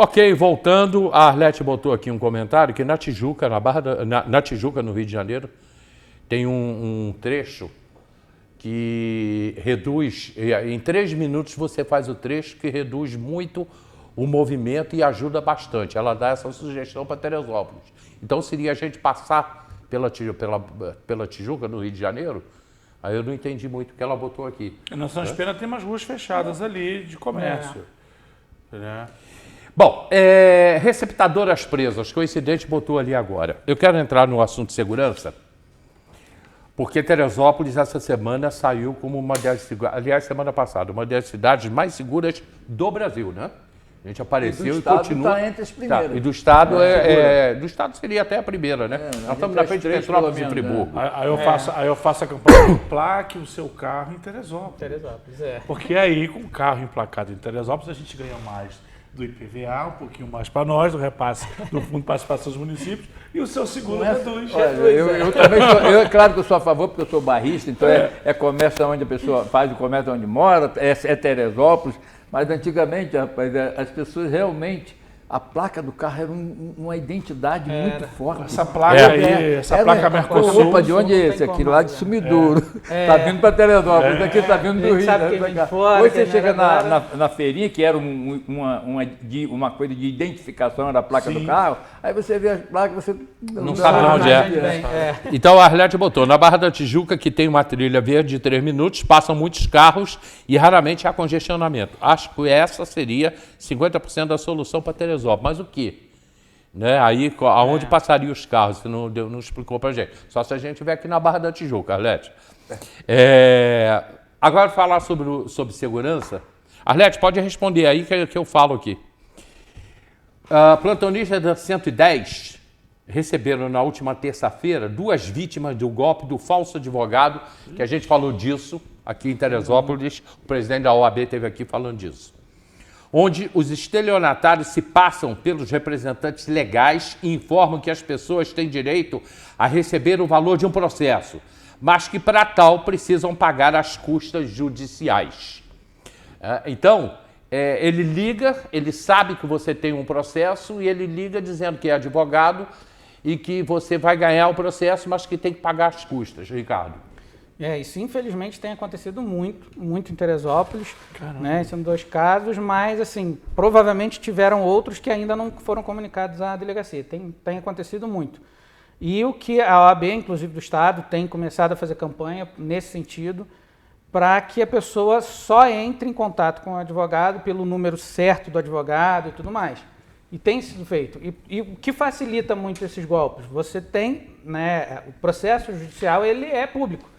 Ok, voltando, a Arlete botou aqui um comentário que na Tijuca, na Tijuca, no Rio de Janeiro, tem um trecho que reduz, em 3 minutos você faz o trecho que reduz muito o movimento e ajuda bastante. Ela dá essa sugestão para Teresópolis. Então seria a gente passar pela Tijuca, no Rio de Janeiro. Aí eu não entendi muito o que ela botou aqui. Na São Pena tem umas ruas fechadas ali de comércio. Bom, receptadoras presas, que o incidente botou ali agora. Eu quero entrar no assunto de segurança, porque Teresópolis essa semana saiu como uma semana passada, uma das cidades mais seguras do Brasil, né? A gente apareceu e continua. Está entre as primeiras. E do Estado, do Estado seria até a primeira, né? Nós estamos na frente de Petrópolis e Friburgo. Aí eu faço a campanha, plaque o seu carro em Teresópolis. Porque aí, com o carro emplacado em Teresópolis, a gente ganha mais do IPVA, um pouquinho mais para nós, do repasse do Fundo de Participação dos Municípios, e o seu seguro reduz. Eu também sou, claro que eu sou a favor, porque eu sou barrista, então é comércio onde a pessoa faz o comércio onde mora, é Teresópolis. Mas antigamente, rapaz, as pessoas realmente, a placa do carro era uma identidade muito forte. Essa placa aí, essa placa Mercosul. Opa, de onde é esse aqui? Lá de Sumidouro. Tá vindo para Teresópolis, esse aqui tá vindo do Rio. Hoje você chega na feirinha, que era uma coisa de identificação, era a placa do carro, aí você vê as placas, você não sabe onde é. Então a Arlete botou, na Barra da Tijuca, que tem uma trilha verde de 3 minutos, passam muitos carros e raramente há congestionamento. Acho que essa seria 50% da solução para Teresópolis. Mas o quê? Né? Aí, aonde passariam os carros? Você não explicou pra gente. Só se a gente estiver aqui na Barra da Tijuca, Arlete. Agora, falar sobre segurança. Arlete, pode responder aí que eu falo aqui. Plantonistas da 110 receberam na última terça-feira 2 vítimas do golpe do falso advogado, que a gente falou disso aqui em Teresópolis. O presidente da OAB esteve aqui falando disso. Onde os estelionatários se passam pelos representantes legais e informam que as pessoas têm direito a receber o valor de um processo, mas que para tal precisam pagar as custas judiciais. Então, ele liga, ele sabe que você tem um processo e ele liga dizendo que é advogado e que você vai ganhar o processo, mas que tem que pagar as custas, Ricardo. Isso infelizmente tem acontecido muito em Teresópolis, né? São 2 casos, mas assim, provavelmente tiveram outros que ainda não foram comunicados à delegacia. Tem acontecido muito. E o que a OAB, inclusive do Estado, tem começado a fazer campanha nesse sentido, para que a pessoa só entre em contato com o advogado pelo número certo do advogado e tudo mais. E tem sido feito. E o que facilita muito esses golpes? Você tem, né, o processo judicial, ele é público.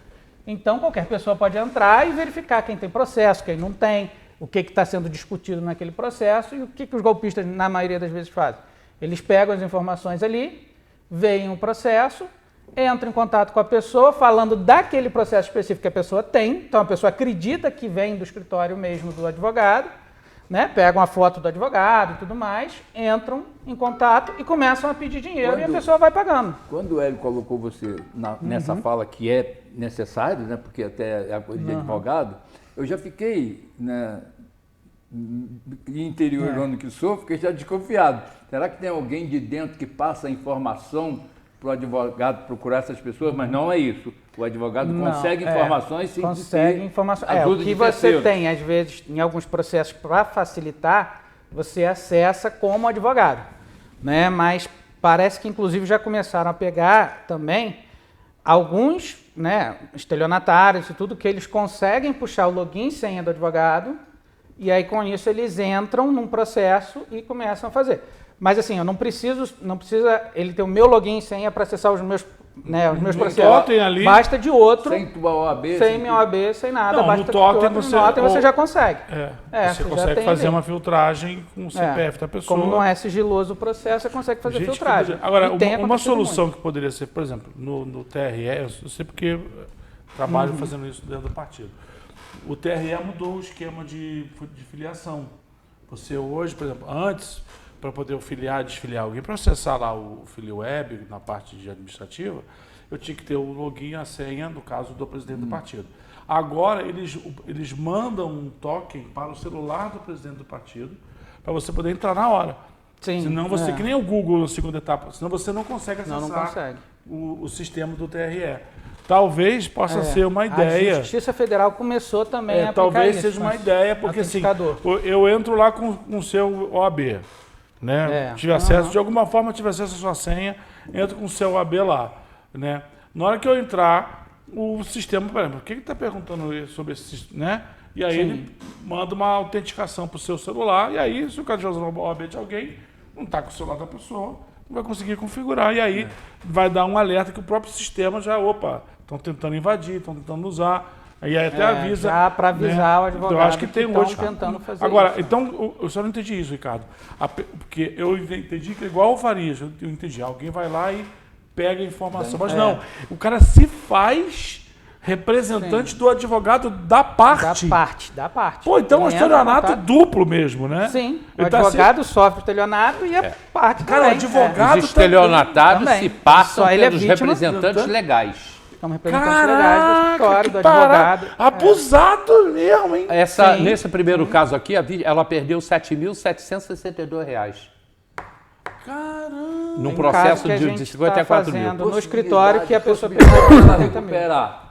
Então, qualquer pessoa pode entrar e verificar quem tem processo, quem não tem, o que está sendo discutido naquele processo e o que os golpistas, na maioria das vezes, fazem. Eles pegam as informações ali, veem o processo, entram em contato com a pessoa, falando daquele processo específico que a pessoa tem. Então, a pessoa acredita que vem do escritório mesmo do advogado, né? Pegam a foto do advogado e tudo mais, entram em contato e começam a pedir dinheiro e a pessoa vai pagando. Quando o Hélio colocou você nessa fala que é necessário, né, porque até é a coisa de advogado, eu já fiquei, né, interiorando que sou, fiquei já desconfiado. Será que tem alguém de dentro que passa a informação para o advogado procurar essas pessoas? Mas não é isso. O advogado consegue informações sem consegue informações. O que você tem, às vezes, em alguns processos, para facilitar, você acessa como advogado, né? Mas parece que, inclusive, já começaram a pegar também alguns, né, estelionatários e tudo, que eles conseguem puxar o login e senha do advogado e aí, com isso, eles entram num processo e começam a fazer. Mas assim, eu não precisa ele ter o meu login e senha para acessar os meus processos. Ali, basta de outro. Sem tua OAB? Sem minha OAB, sem nada. Não, basta no Totem você já consegue. Você consegue fazer uma filtragem com o CPF da pessoa. Como não é sigiloso o processo, você consegue fazer filtragem. Agora, uma solução que poderia ser, por exemplo, no TRE, eu sei porque trabalho fazendo isso dentro do partido. O TRE mudou o esquema de filiação. Você hoje, por exemplo, antes, para poder filiar, desfiliar alguém, para acessar lá o FiliWeb, na parte de administrativa, eu tinha que ter o login e a senha, no caso do presidente do partido. Agora, eles mandam um token para o celular do presidente do partido, para você poder entrar na hora. Sim, Senão você, que nem o Google na segunda etapa, senão você não consegue acessar não consegue. o sistema do TRE. Talvez possa ser uma A ideia. Justiça Federal começou também a aplicar Talvez isso, seja uma mas ideia, porque assim, autenticador. eu entro lá com o seu OAB, né? Tive acesso, de alguma forma tive acesso à sua senha, entro com o seu OAB lá, né? Na hora que eu entrar, o sistema, por exemplo, o que está perguntando sobre esse sistema, né? E aí ele manda uma autenticação para o seu celular, e aí, se o cara estiver usando o OAB de alguém, não está com o celular da pessoa, não vai conseguir configurar, e aí vai dar um alerta que o próprio sistema já, estão tentando invadir, estão tentando usar, aí até avisa. Já para avisar o advogado. Eu acho que tem hoje. Tentando fazer agora, isso. então, eu só não entendi isso, Ricardo. Porque eu entendi que é igual o Farias, eu entendi. Alguém vai lá e pega a informação. Mas não, o cara se faz representante do advogado da parte. Da parte. Pô, então é um Ele entra estelionato duplo mesmo, né? Sim, o Ele tá advogado sofre estelionato e a parte Cara, o também. advogado Os estelionatados Também. se passam Só ele é pelos vítima. representantes legais. São representantes legais do escritório, do advogado. Abusado mesmo, hein? Nesse primeiro caso aqui, ela perdeu R$ 7.762. Caramba! Num Tem processo caso que a de gente 54 mil. fazendo no escritório que a pessoa possibilidade perdeu de 50 mil. recuperar.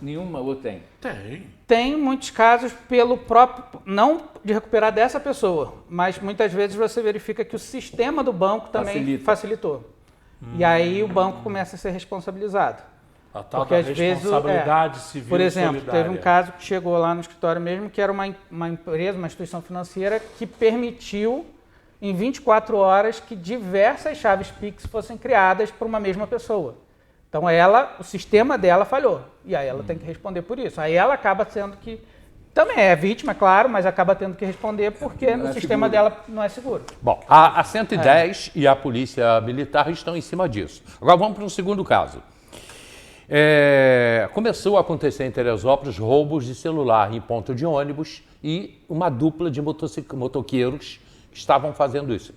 Nenhuma ou tem? Tem. Tem muitos casos pelo próprio, não de recuperar dessa pessoa, mas muitas vezes você verifica que o sistema do banco também facilitou. E aí o banco começa a ser responsabilizado. A tal Porque da às vezes, responsabilidade civil por exemplo, solidária. teve um caso que chegou lá no escritório mesmo, que era uma empresa, uma instituição financeira, que permitiu, em 24 horas, que diversas chaves Pix fossem criadas por uma mesma pessoa. Então o sistema dela falhou, e aí ela tem que responder por isso. Aí ela acaba sendo que, também é vítima, claro, mas acaba tendo que responder porque o sistema dela não é seguro. Bom, a 110 e a Polícia Militar estão em cima disso. Agora vamos para um segundo caso. Começou a acontecer em Teresópolis roubos de celular em ponto de ônibus e uma dupla de motoqueiros estavam fazendo isso.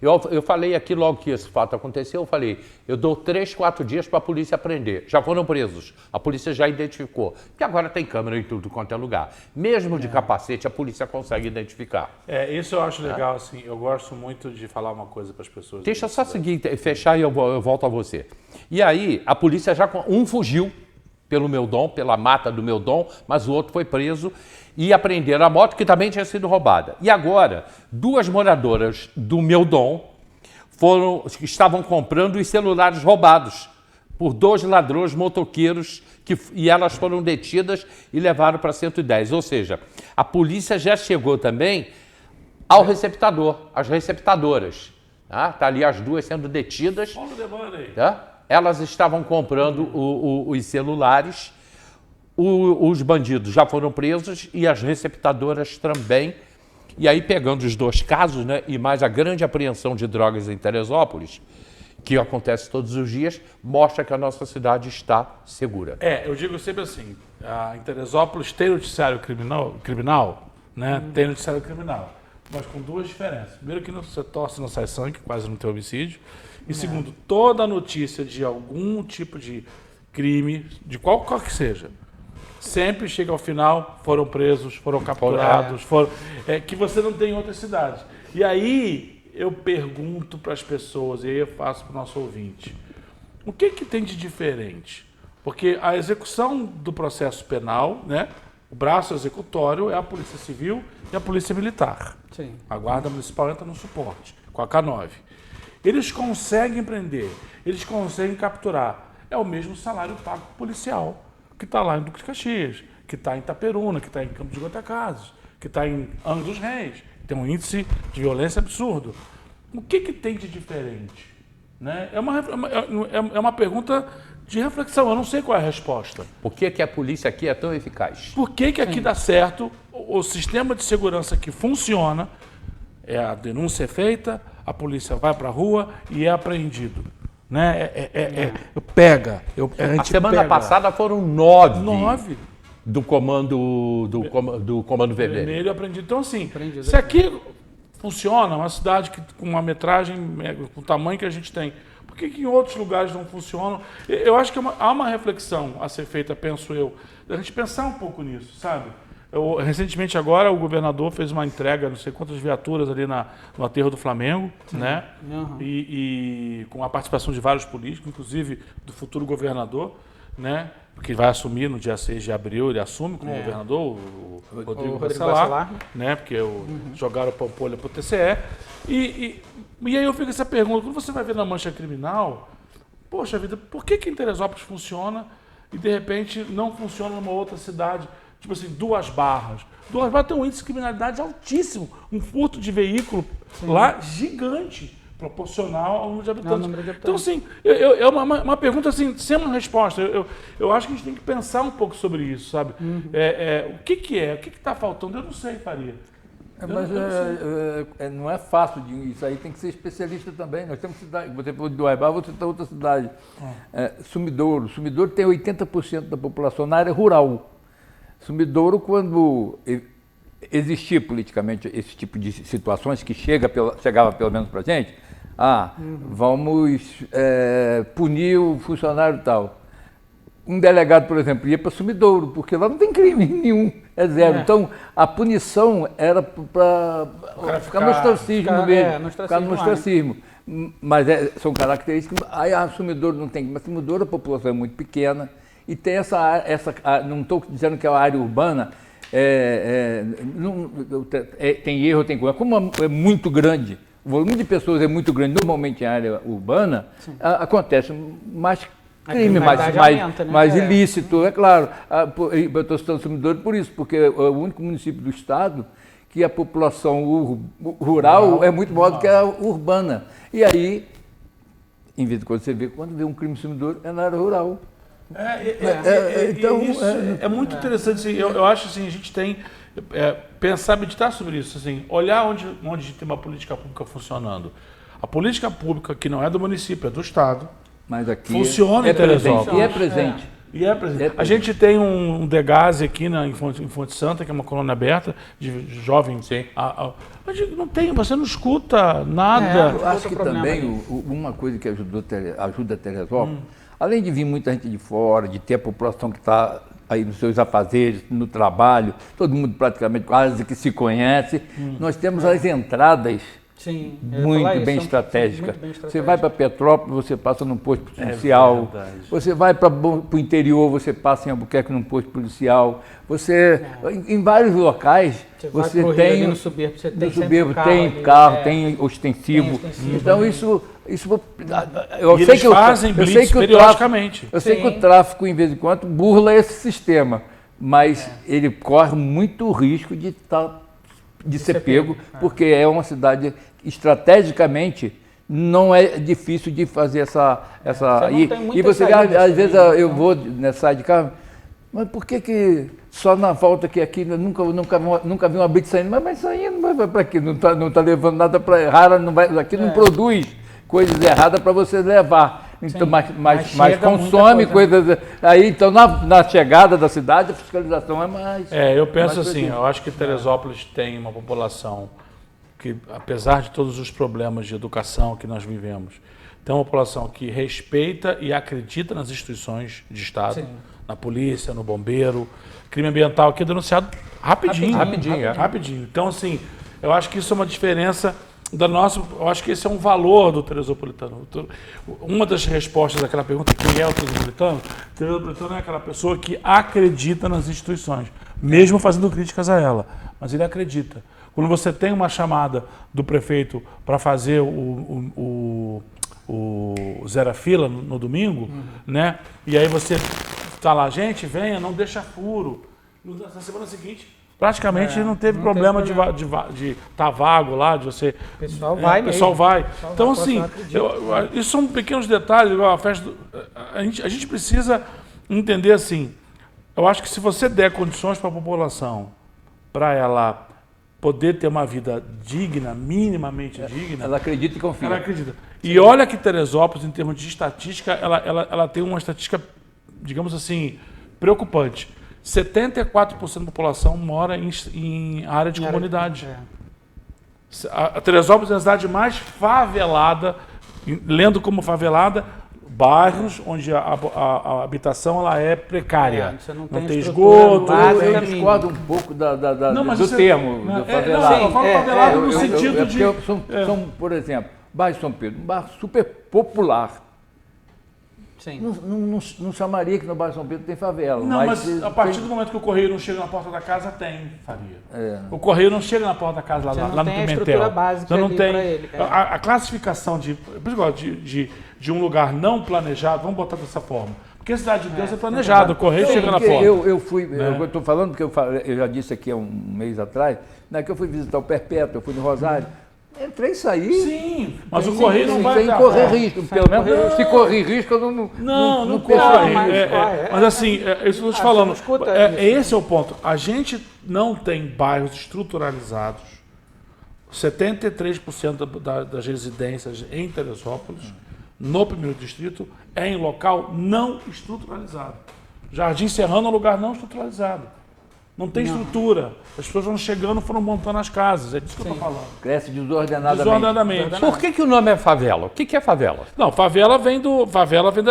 Eu falei aqui logo que esse fato aconteceu, eu falei, eu dou 3, 4 dias para a polícia prender. Já foram presos, a polícia já identificou. Porque agora tem câmera em tudo quanto é lugar. Mesmo de capacete, a polícia consegue identificar. Isso eu acho legal, assim, eu gosto muito de falar uma coisa para as pessoas. Deixa eu só fechar e eu volto a você. E aí, a polícia um fugiu pelo Meudon, pela mata do Meudon, mas o outro foi preso e apreenderam a moto que também tinha sido roubada. E agora, 2 moradoras do Meudon estavam comprando os celulares roubados por 2 ladrões motoqueiros e elas foram detidas e levaram para 110. Ou seja, a polícia já chegou também ao receptador, às receptadoras. Tá ali as 2 sendo detidas. Tá? Elas estavam comprando os celulares, os bandidos já foram presos e as receptadoras também. E aí, pegando os 2 casos, né, e mais a grande apreensão de drogas em Teresópolis, que acontece todos os dias, mostra que a nossa cidade está segura. Eu digo sempre assim, em Teresópolis tem noticiário criminal, né? Tem noticiário criminal, mas com 2 diferenças. Primeiro que você torce não sai sangue, quase não tem homicídio. E segundo, toda notícia de algum tipo de crime, de qualquer que seja, sempre chega ao final, foram presos, foram capturados, que você não tem em outras cidades. E aí eu pergunto para as pessoas, e aí eu faço para o nosso ouvinte, o que tem de diferente? Porque a execução do processo penal, né, o braço executório é a Polícia Civil e a Polícia Militar. Sim. A Guarda Municipal entra no suporte, com a K9. Eles conseguem prender, eles conseguem capturar. É o mesmo salário pago policial que está lá em Duque de Caxias, que está em Itaperuna, que está em Campos de Goytacazes, que está em Angra dos Reis. Tem um índice de violência absurdo. O que tem de diferente? Né? É uma pergunta de reflexão, eu não sei qual é a resposta. Por que a polícia aqui é tão eficaz? Por que aqui dá certo, o sistema de segurança que funciona, a denúncia é feita, a polícia vai para a rua e é apreendido. Né? Pega. A semana passada foram 9. 9. Do comando vermelho. Apreendido. Então, assim, se aqui funciona, uma cidade com uma metragem, com o tamanho que a gente tem, por que em outros lugares não funcionam? Eu acho que há uma reflexão a ser feita, penso eu, da gente pensar um pouco nisso, sabe? Recentemente agora o governador fez uma entrega, não sei quantas viaturas ali no aterro do Flamengo, né? Uhum. E com a participação de vários políticos, inclusive do futuro governador, né? Que vai assumir no dia 6 de abril, ele assume como governador, o Rodrigo Bacelar, né? Porque jogaram o Pampolha para o TCE. E aí eu fico essa pergunta, quando você vai ver na mancha criminal, poxa vida, por que em Teresópolis funciona e de repente não funciona numa outra cidade? Tipo assim, Duas Barras. Duas Barras tem um índice de criminalidade altíssimo, um furto de veículo lá gigante, proporcional ao número de habitantes. Então, assim, é uma pergunta assim, sem uma resposta. Eu acho que a gente tem que pensar um pouco sobre isso, sabe? O que é? O que está faltando? Eu não sei, Faria. Não é fácil isso aí, tem que ser especialista também. Nós temos cidade, você falou de Duas Barras, você está outra cidade. Sumidouro. Sumidouro tem 80% da população na área rural. Sumidouro, quando existia politicamente esse tipo de situações que chegava pelo menos para a gente, vamos punir o funcionário e tal. Um delegado, por exemplo, ia para Sumidouro, porque lá não tem crime nenhum, é zero. Então, a punição era para ficar no ostracismo mesmo, ficar no ostracismo. Mas são características. Aí a Sumidouro não tem, mas Sumidouro a população é muito pequena. E tem não estou dizendo que é uma área urbana, tem erro, tem coisa. Como é muito grande, o volume de pessoas é muito grande, normalmente em área urbana, acontece mais crime, mais ilícito, é claro. Eu estou citando Sumidouro por isso, porque é o único município do estado que a população rural é muito maior do que a urbana. E aí, em vez de quando você vê, quando vê um crime em Sumidouro, é na área rural. Então, isso é muito interessante. Assim, eu acho assim, a gente tem pensar, meditar sobre isso, assim, olhar onde a gente tem uma política pública funcionando. A política pública que não é do município, é do estado, mas aqui funciona em Teresópolis. E é presente. A gente tem um Degase aqui em Fonte Santa, que é uma colônia aberta de jovens. A gente não tem, você não escuta nada. Eu acho que também uma coisa que ajuda a Teresópolis, além de vir muita gente de fora, de ter a população que está aí nos seus afazeres, no trabalho, todo mundo praticamente quase que se conhece, nós temos as entradas muito bem estratégicas. Você vai para Petrópolis, você passa num posto policial. Você vai para o interior, você passa em Albuquerque num posto policial. Você, em vários locais, você tem no Soberbo, tem carro, tem ostensivo. Então isso eu sei que fazem blitz periodicamente. Eu sei que o tráfico, em vez em quando, burla esse sistema, mas ele corre muito risco de ser pego, porque é uma cidade estrategicamente não é difícil de fazer essa e você vê, às vezes eu vou nessa de carro, mas por que só na volta aqui eu nunca vi uma blitz saindo, mas saindo, vai para aqui, não tá levando nada para errado, aqui não produz coisas erradas para você levar. Então, mas consome coisas. Aí, então, na chegada da cidade, a fiscalização é mais. Eu penso assim, eu acho que Teresópolis tem uma população que, apesar de todos os problemas de educação que nós vivemos, tem uma população que respeita e acredita nas instituições de Estado, na polícia, no bombeiro. Crime ambiental aqui é denunciado rapidinho. Então, assim, eu acho que isso é uma diferença eu acho que esse é um valor do teresopolitano. Uma das respostas àquela pergunta, quem é o teresopolitano? O teresopolitano é aquela pessoa que acredita nas instituições, mesmo fazendo críticas a ela, mas ele acredita. Quando você tem uma chamada do prefeito para fazer o Zero Fila no domingo, né? E aí você está lá, gente, venha, não deixa furo. Na semana seguinte, praticamente não teve problema de estar vago lá, de você. O pessoal vai. Então, assim, isso são pequenos detalhes, igual a festa. A gente precisa entender assim. Eu acho que se você der condições para a população, para ela poder ter uma vida digna, minimamente digna. Ela acredita e confia. Ela acredita. E olha que Teresópolis, em termos de estatística, ela tem uma estatística, digamos assim, preocupante. 74% da população mora em área de comunidade. A Teresópolis é a cidade mais favelada, lendo como favelada, bairros onde a habitação ela é precária. Você não tem tem esgoto. básica Eu mínima. discordo um pouco Mas do isso termo, do favelado. Não, eu falo favelado no Eu- sentido de... porque são, por exemplo, bairro de São Pedro, um bairro super popular. Sim. Não chamaria que no bairro de São Pedro tem favela. Não, mas tem- a partir do momento que o correio não chega na porta da casa, tem, Faria. É. O correio não chega na porta da casa Você lá, não lá no tem a Pimentel. estrutura básica Você não ali tem pra ele, é. a classificação de um lugar não planejado, vamos botar dessa forma. Porque a Cidade de Deus é planejado, o correio Sim, chega na porque porta. eu estou falando porque eu já disse aqui há um mês atrás, né, que eu fui visitar o Perpétuo, eu fui no Rosário. Entrei e saí. Sim, mas o correio não vai sem dar. correr risco. Pelo menos se correr risco, eu Não percebi. corre. mas Mas, corre, assim, isso que eu estou te você falando. não escuta isso. Esse é o ponto. A gente não tem bairros estruturalizados. 73% das residências em Teresópolis, no primeiro distrito, é em local não estruturalizado. Jardim Serrano é um lugar não estruturalizado. Não tem estrutura. As pessoas vão chegando, foram montando as casas. É disso que eu estou falando. Cresce desordenadamente. Desordenadamente. Por que o nome é favela? O que é favela? Não, favela vem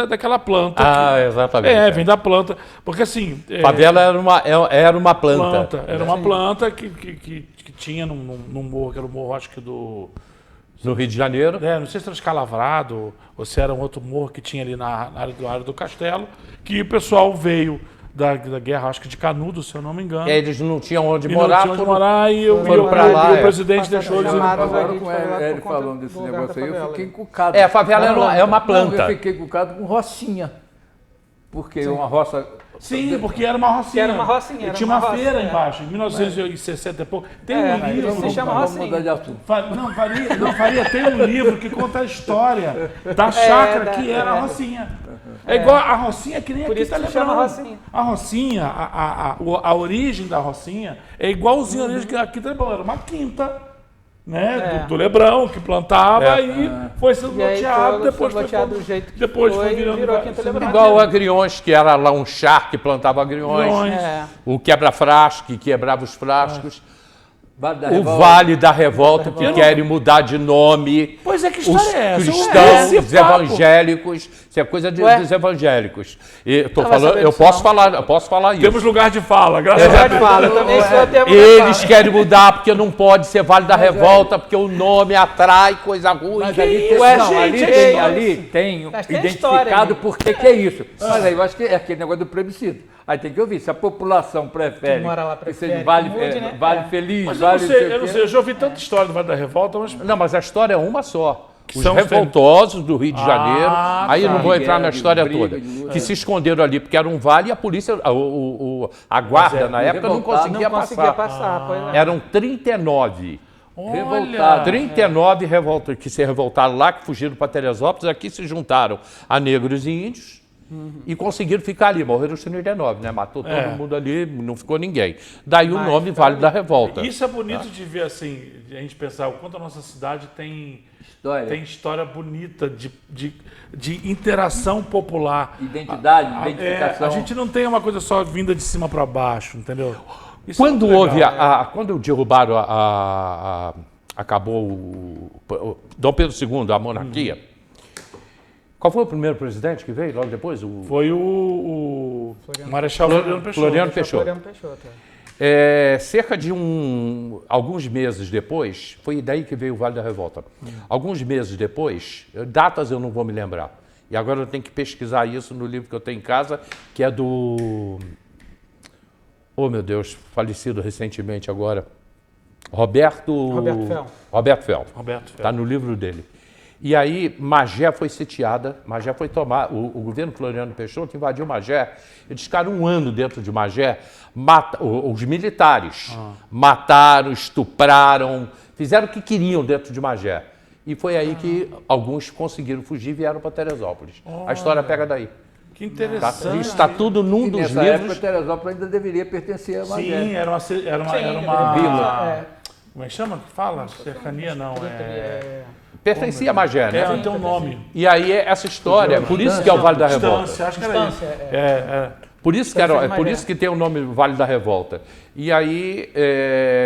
daquela planta. Exatamente. Vem da planta. Porque assim. Favela era uma planta. Era uma planta que tinha num morro, que era o morro, acho que do. No Rio de Janeiro. Não sei se era Escalavrado ou se era um outro morro que tinha ali na área do castelo, que o pessoal veio da guerra, acho que de Canudos, se eu não me engano. E aí eles não tinham onde E morar. não tinham onde morar e foram pra lá, o presidente Passaram deixou eles. chamado. Agora Mas com a gente vai lá ele por conta falando desse do lugar negócio da aí, eu favela. fiquei encucado. É, a favela é uma Não, planta. eu fiquei encucado com rocinha. Porque uma roça... Sim, porque era uma rocinha. Era uma rocinha, E era tinha uma uma feira rocinha, embaixo, em 1960 e pouco. Tem É, um livro. se chama Vamos rocinha. mudar de assunto. Faria, tem um livro que conta a história da chácara que era a Rocinha. É igual a Rocinha, que nem Por aqui isso tá que se chama lembrando. Rocinha. A Rocinha, a origem da Rocinha é igualzinha a origem que aqui tá lembrando. Era uma quinta, né? Do Lebrão, que plantava e foi sendo E aí loteado. foi Depois loteado do jeito que depois foi foi e virando... virou a Quinta Lebrão. Igual o Agriões, que era lá um char que plantava agriões. Agriões. É. O quebra-frasco, que quebrava os frascos. Vale da O Revolta. Vale da Revolta, que querem mudar de nome. Pois é, que Os história é essa? cristãos, Esse os papo. evangélicos, isso é coisa Ué? dos evangélicos. E tô Vai falando, saber eu disso, posso não. falar, eu posso falar isso. Temos lugar de fala, graças a Já Deus. te falo, eu também sou tema da Eles fala. querem mudar porque não pode ser Vale da Revolta, porque o nome atrai coisa ruim. Mas ali tem, Ué, não, gente, ali é tem, história. ali tem Mas tem identificado história, por que é isso. Mas aí eu acho que é aquele negócio do plebiscito. Aí tem que ouvir. Se a população prefere Quem mora lá que prefere seja Vale, que mude, né? vale É. Feliz, Mas Vale eu não sei, eu já ouvi tanta história do Vale da Revolta, mas Não, mas a história é uma só. Os são os revoltosos do Rio de Janeiro, aí eu não vou De entrar na guerra, de história briga, toda, de luta. que se esconderam ali porque era um vale e a polícia, a guarda na época não revoltado, conseguia Não conseguia passar. passar, pois é. Eram 39. Revoltado. 39 revoltas que se revoltaram lá, que fugiram para Teresópolis, aqui se juntaram a negros e índios e conseguiram ficar ali. Morreram os 39, né? Matou todo mundo ali, não ficou ninguém. Daí o nome Vale da Revolta. isso é bonito de ver assim, a gente pensar o quanto a nossa cidade tem história bonita de interação popular. Identidade, identificação. A gente não tem uma coisa só vinda de cima para baixo, entendeu? Isso Quando é muito houve legal. quando derrubaram acabou o Dom Pedro II, a monarquia. Qual foi o primeiro presidente que veio logo depois? Foi o Marechal Floriano Peixoto. Floriano Peixoto. Floriano Peixoto. Cerca de alguns meses depois, foi daí que veio o Vale da Revolta. Alguns meses depois, datas eu não vou me lembrar. E agora eu tenho que pesquisar isso no livro que eu tenho em casa, que é do... Oh, meu Deus, falecido recentemente agora. Roberto Fel. Roberto Fel. Está no livro dele. E aí, Magé foi sitiada, Magé foi tomar, o governo Floriano Peixoto invadiu Magé, eles ficaram um ano dentro de Magé, os militares mataram, estupraram, fizeram o que queriam dentro de Magé. E foi aí que alguns conseguiram fugir e vieram para Teresópolis. A história pega daí. Que Tá? interessante. Isso está tudo num E dos nessa livros. época, Teresópolis ainda deveria pertencer a Magé. Sim, era uma vila. Como é que chama? Fala? Cercania não. Pertencia a Magé, né? Tem um nome. E aí essa história, por isso que é o Vale da Revolta. Distância, acho que era isso. Por isso que, por isso que tem o nome Vale da Revolta. E aí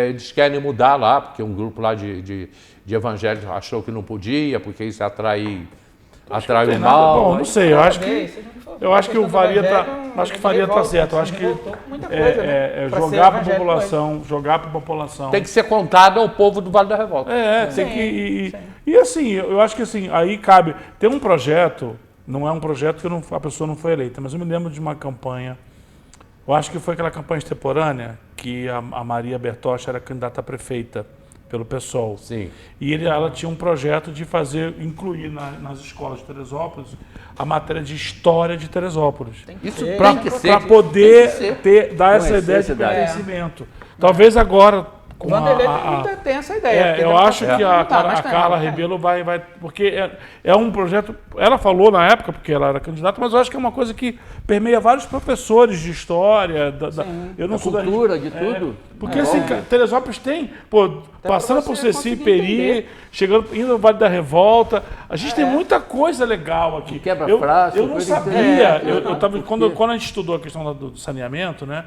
eles querem mudar lá, porque um grupo lá de evangélicos achou que não podia, porque isso atrai atrai o Bom, mal. não sei, eu acho que o Faria tá tá certo. Eu acho que muita coisa, né? Pra ser jogar para a evangélico, população. Tem que ser contado ao povo do Vale da Revolta. Tem que. E assim, eu acho que assim, aí cabe. Tem um projeto, não é um projeto que a pessoa não foi eleita, mas eu me lembro de uma campanha. Eu acho que foi aquela campanha extemporânea que a Maria Bertocha era candidata a prefeita pelo PSOL. Sim. E ela tinha um projeto de incluir nas escolas de Teresópolis a matéria de história de Teresópolis. Isso ser, tem que ser. Para poder dar essa Conhecer ideia a de cidade. pertencimento. Talvez agora, O Vanderlei ainda tem essa ideia. porque eu tem uma acho que coisa a não tá, mas tem, Carla tem. Rebelo vai. Porque é um projeto. Ela falou na época, porque ela era candidata, mas eu acho que é uma coisa que permeia vários professores de história. Eu não Da sou cultura, da de tudo. Porque assim, Teresópolis tem, passando pra por você Ceci e conseguir Peri, entender. indo no Vale da Revolta. A gente tem muita coisa legal aqui. Quebra-praça, Eu não coisa sabia. interessante. Quando a gente estudou a questão do saneamento, né?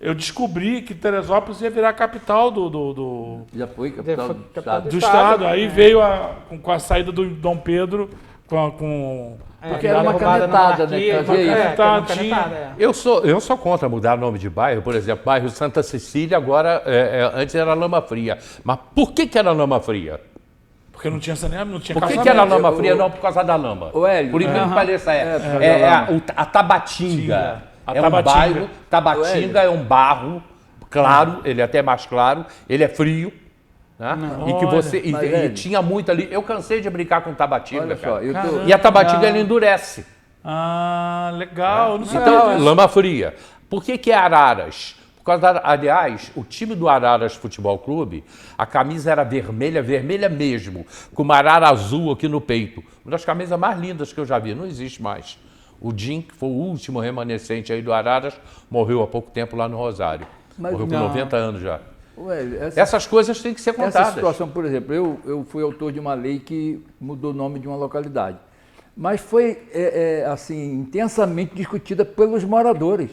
Eu descobri que Teresópolis ia virar a capital do Já foi capital Já foi do capital estado. do estado. Aí né? veio com a saída do Dom Pedro, com Porque era uma derrubada da canetada, né, monarquia, que fazia isso. uma Canetada, canetada, é. Eu sou contra mudar nome de bairro, por exemplo, bairro Santa Cecília, agora, antes era Lama Fria. Mas por que era Lama Fria? porque não tinha saneamento, não tinha Por que calçamento. era Lama Fria? Não, por causa da lama. O Hélio, Por incrível que pareça, por causa da lama. a Tabatinga. A É um Tabatinga. bairro, Tabatinga é um barro claro, ele é até mais claro, ele é frio. Né? E que você Mas, e Hélio, tinha muito ali. Eu cansei de brincar com Tabatinga, Olha só, cara. eu tô... E a Tabatinga ela endurece. Ah, legal. Não sabia Então, disso. lama fria. Por que é Araras? Por causa aliás, o time do Araras Futebol Clube, a camisa era vermelha, vermelha mesmo, com uma arara azul aqui no peito. Uma das camisas mais lindas que eu já vi, não existe mais. O Jim, que foi o último remanescente aí do Araras, morreu há pouco tempo lá no Rosário. Mas morreu com não. 90 anos já. Hélio, Essas coisas têm que ser essa contadas. situação, por exemplo, eu fui autor de uma lei que mudou o nome de uma localidade. Mas foi, assim, intensamente discutida pelos moradores.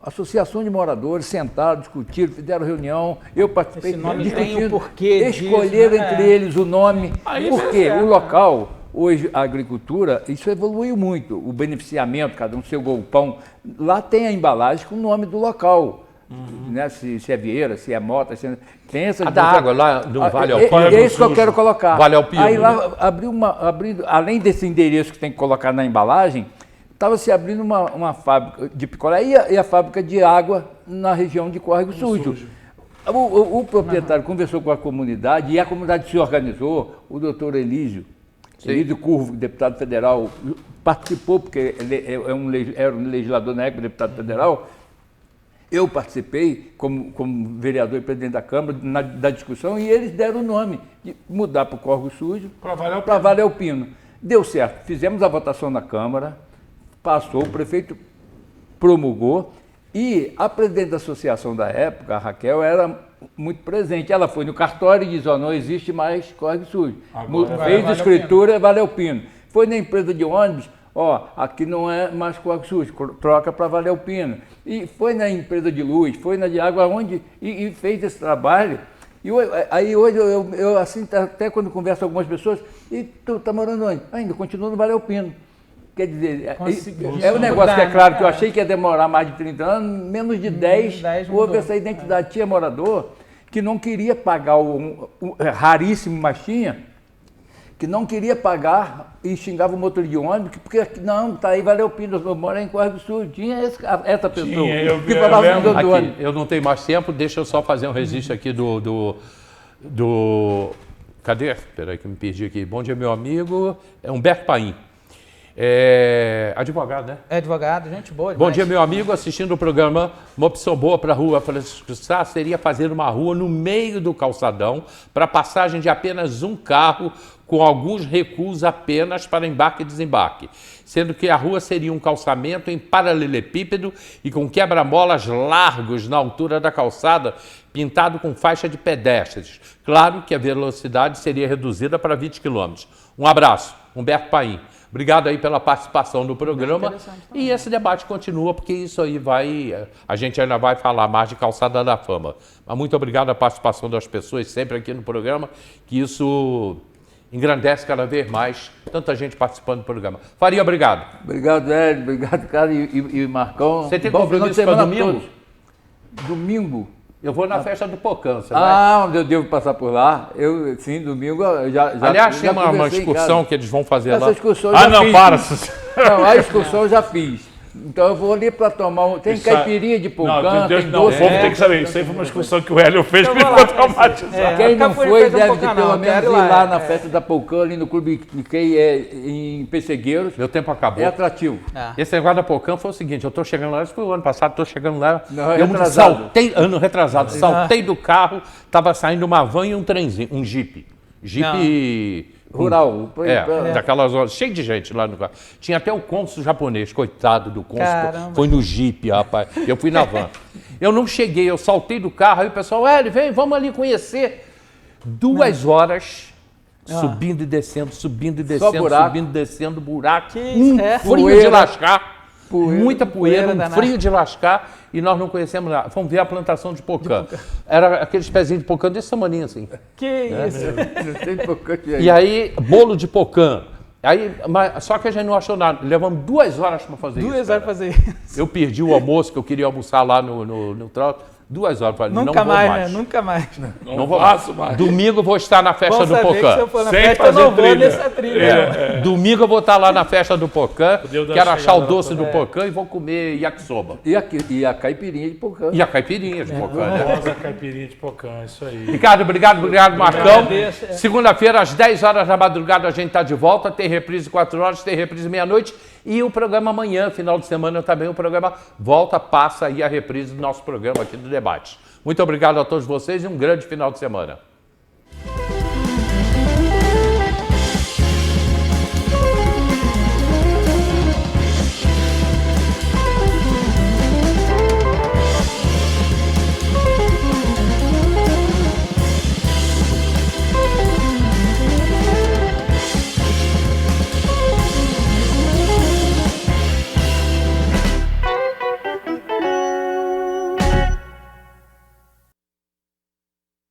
Associação de moradores sentaram, discutiram, fizeram reunião, eu participei, Esse nome tem discutindo, o porquê escolheram disso, né? entre eles o nome, Aí porque é, o local, hoje a agricultura, isso evoluiu muito, o beneficiamento, cada um seu golpão, lá tem a embalagem com o nome do local. Né? Se é Vieira, se é Mota, tem essa... A da água lá no Vale é, Alpino. é isso que eu quero colocar. Vale Alpino, Aí lá né? abriu, além desse endereço que tem que colocar na embalagem, estava se abrindo uma fábrica de picolé e a fábrica de água na região de Córrego Sujo. O proprietário conversou com a comunidade e a comunidade se organizou. O doutor Elísio Curvo, deputado federal, participou, porque ele era um legislador na época, deputado federal. Eu participei como vereador e presidente da Câmara da discussão e eles deram o nome de mudar para o Córrego Sujo para Vale Alpino. Deu certo, fizemos a votação na Câmara, passou, o prefeito promulgou e a presidente da associação da época, a Raquel, era muito presente. Ela foi no cartório e disse, não existe mais Córrego Sujo. Fez a escritura Vale Alpino. Foi na empresa de ônibus, aqui não é mais Córrego Sujo, troca para Vale Alpino. E foi na empresa de luz, foi na de água, e fez esse trabalho. E aí hoje, eu assim, até quando converso com algumas pessoas, e tu está morando onde? Ainda continua no Vale Alpino. Quer dizer, é um negócio que é claro que eu achei que ia demorar mais de 30 anos, menos de 10 houve essa identidade. Tinha morador que não queria pagar raríssimo, mas tinha, que não queria pagar e xingava o motor de ônibus, porque não, tá aí Vale Alpino, eu moro em Córrego Sul. Tinha essa pessoa que falava do Aqui, ônibus. eu não tenho mais tempo, deixa eu só fazer um registro aqui do cadê? Espera aí que eu me perdi aqui. Bom dia, meu amigo. É Humberto Paim. Advogado, né? É advogado, gente boa. Bom demais. dia, meu amigo. Assistindo o programa, uma opção boa para a rua Francisco Sá seria fazer uma rua no meio do calçadão para passagem de apenas um carro, com alguns recuos apenas para embarque e desembarque, sendo que a rua seria um calçamento em paralelepípedo e com quebra-molas largos na altura da calçada, pintado com faixa de pedestres. Claro que a velocidade seria reduzida para 20 km. Um abraço, Humberto Paim. Obrigado aí pela participação no programa. E esse debate continua, porque isso aí a gente ainda vai falar mais de Calçada da Fama. Mas muito obrigado à participação das pessoas sempre aqui no programa, que isso engrandece cada vez mais tanta gente participando do programa. Faria, obrigado. Obrigado, Hélio. Obrigado, cara. E Marcão. Você tem Bom final de compromisso para semana a domingo? todos. Domingo? Eu vou na festa do Pocã, você vai? Onde eu devo passar por lá. Eu, sim, domingo eu já Aliás, tem já uma conversei em excursão casa. que eles vão fazer Essa lá. excursão eu já não, fiz. para. Não, a excursão eu já fiz. Então eu vou ali para tomar um... Tem Isso caipirinha de pulcão, Não, Deus, tem não, o doce. povo tem que saber. Isso aí foi uma excursão que o Hélio fez que me Então, ficou vou lá. traumatizado. Quem não Nunca fui foi fazer um deve Pocã, pelo não, menos quero ir ir lá lá, na festa da Pocã, ali no Clube Nikkei, em Pessegueiros. Meu tempo acabou. É atrativo. Esse negócio da Pocã foi o seguinte, eu estou chegando lá, isso foi o ano passado, estou chegando lá, Não, é eu retrasado. saltei, ano retrasado, saltei do carro, estava saindo uma van e um trenzinho, um Jeep. Jeep... Rural. Daquelas horas, cheio de gente lá no carro. Tinha até o cônsul japonês, coitado do cônsul, Caramba. foi no Jeep, rapaz, eu fui na van. Eu não cheguei, eu saltei do carro, aí o pessoal, vem, vamos ali conhecer. 2 horas... Subindo e descendo, buraco. subindo e descendo, buraco. isso, é? Frio Poeira. de lascar. Muita poeira, Poeira um danada. frio de lascar. E nós não conhecemos nada. Fomos ver a plantação de pocã. Era aqueles pezinhos de pocã desse tamanho assim. Que isso? Não tem Pocã que E aí, bolo de pocã. Aí, só que a gente não achou nada. Levamos 2 horas para fazer isso. 2 horas cara. pra fazer isso. Eu perdi o almoço, que eu queria almoçar lá no troço. 2 horas. Falei, não Nunca vou mais, mais. né? Nunca mais. Não vou faço mais. Domingo eu vou estar na festa Bom do saber que se pocã. eu for na Sem festa, eu fazer não vou trilha. nessa trilha. Domingo eu vou estar lá na festa do Pocã, Deus da quero achar chegada o lá doce do também. Pocã e vou comer yakisoba. E a caipirinha de Pocã. E a caipirinha de Pocã, né? Rosa caipirinha de Pocã, isso aí. Ricardo, obrigado, Marcão. agradeço. Segunda-feira, às 10 horas da madrugada, a gente está de volta. Tem reprise 4 horas, tem reprise meia-noite. E o programa amanhã, final de semana também, o programa volta, passa aí a reprise do nosso programa aqui do debate. Muito obrigado a todos vocês e um grande final de semana.